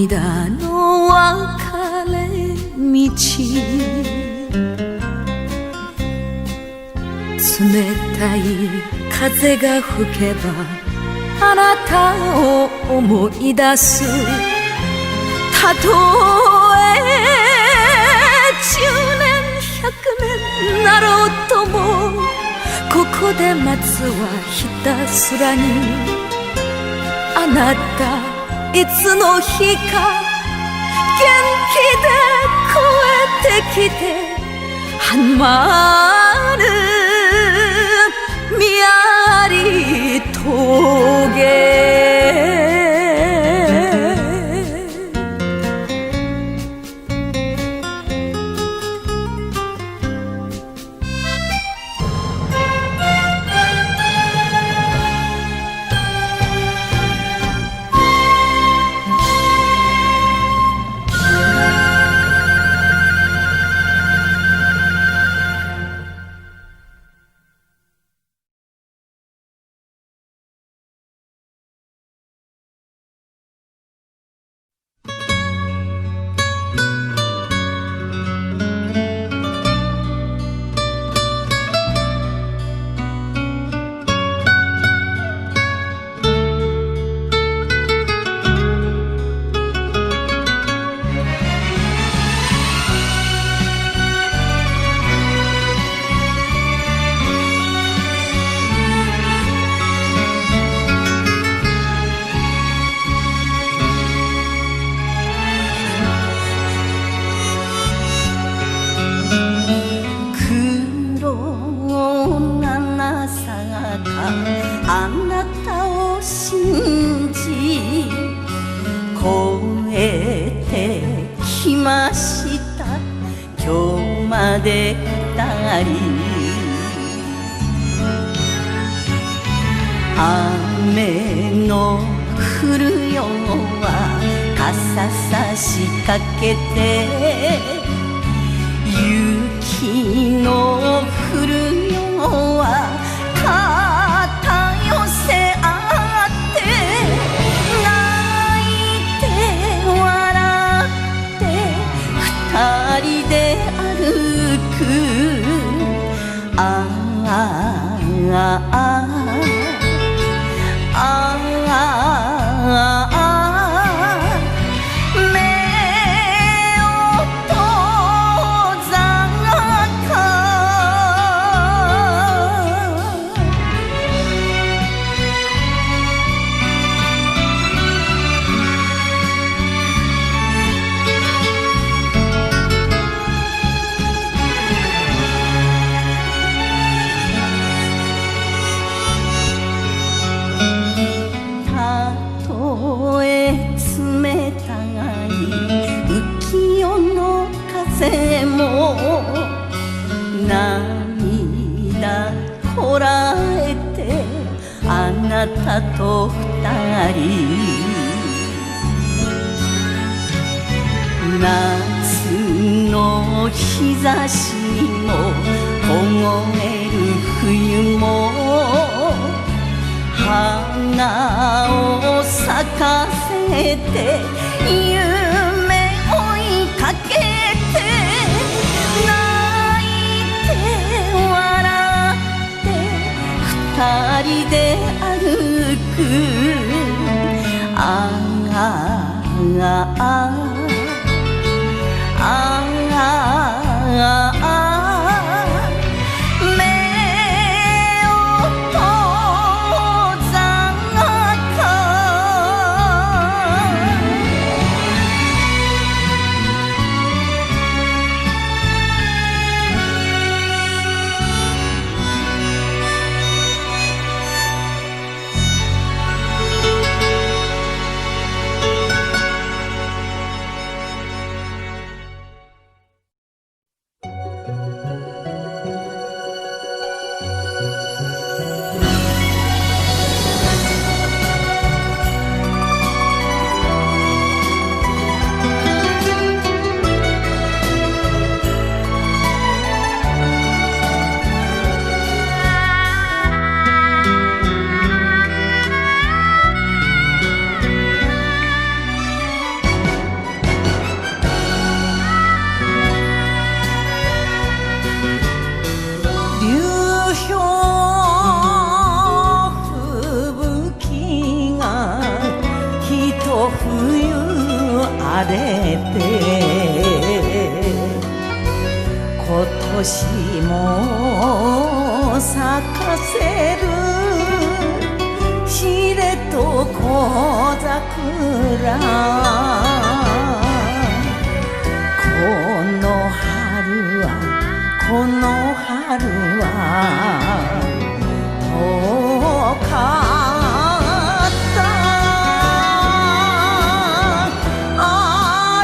[SPEAKER 1] 涙の別れ道冷たい風が吹けばあなたを思い出すたとえ10年100年なろうともここで待つはひたすらにあなたいつの日か元気で越えてきてはまるみやり峠あなたを信じ越えてきました今日まで二人雨の降るよは傘さしかけて雪の降るよは肩寄せ合って泣いて笑って二人で歩くああ風も涙こらえてあなたと二人夏の日差しも凍える冬も花を咲かせて夢追いかけ二人で歩く目を閉ざ晴れて今年も咲かせる知床
[SPEAKER 2] 桜この春はこの春は遠かったあ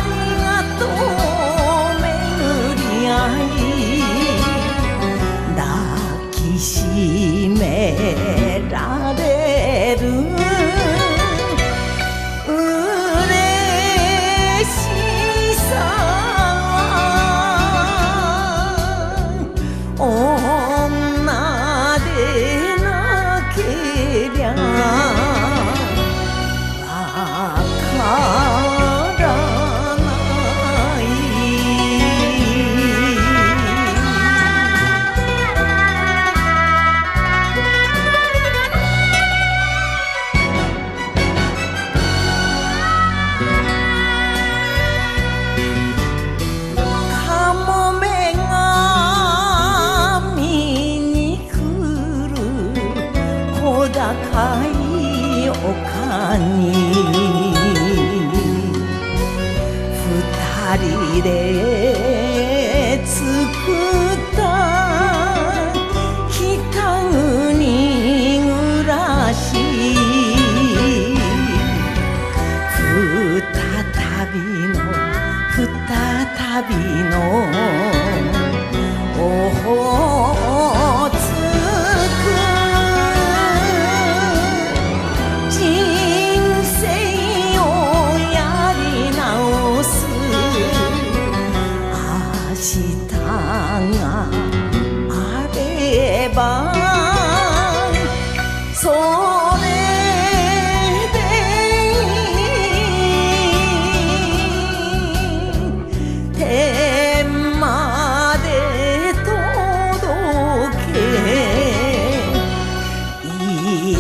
[SPEAKER 2] りがとう巡り合い抱きしめられる高い丘に二人で作った北国暮らし再びのオホーツク人生をやり直す明日があればそれでいい天まで届け命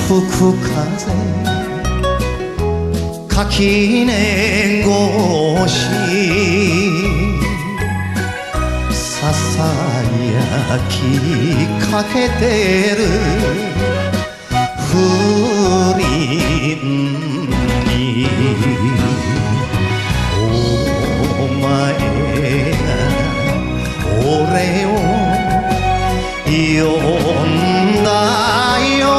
[SPEAKER 3] 吹く風垣根越しささやきかけてる風鈴にお前が俺を呼んだよ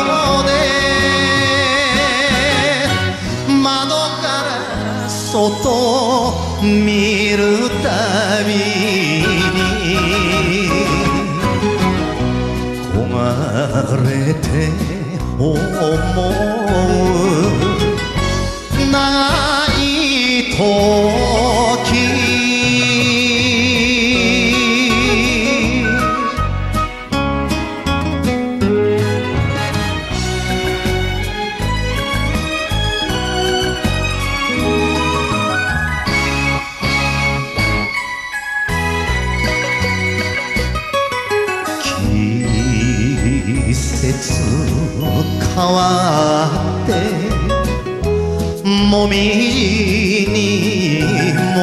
[SPEAKER 3] 外見るたびに焦がれて思う長い時季節変わってもみじにも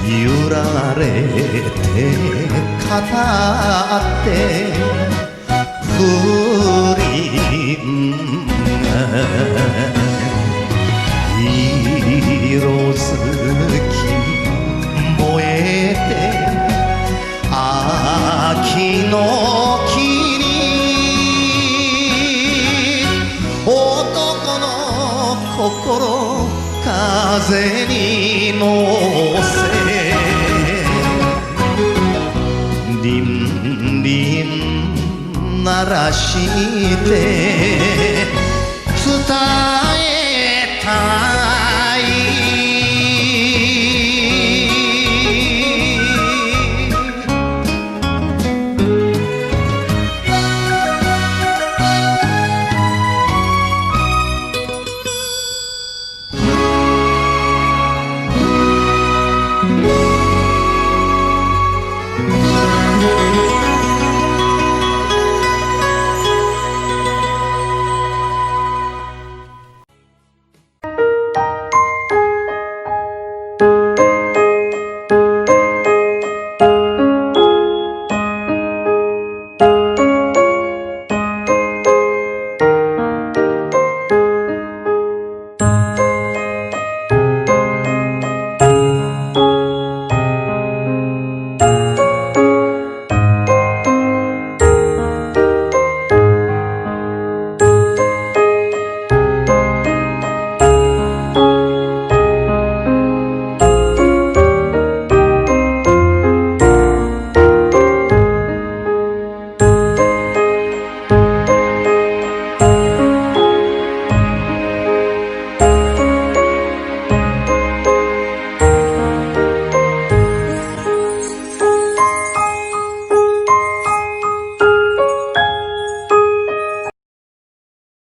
[SPEAKER 3] 揺られて語って風鈴が色づき燃えて
[SPEAKER 8] 風に乗せリンリン鳴らして二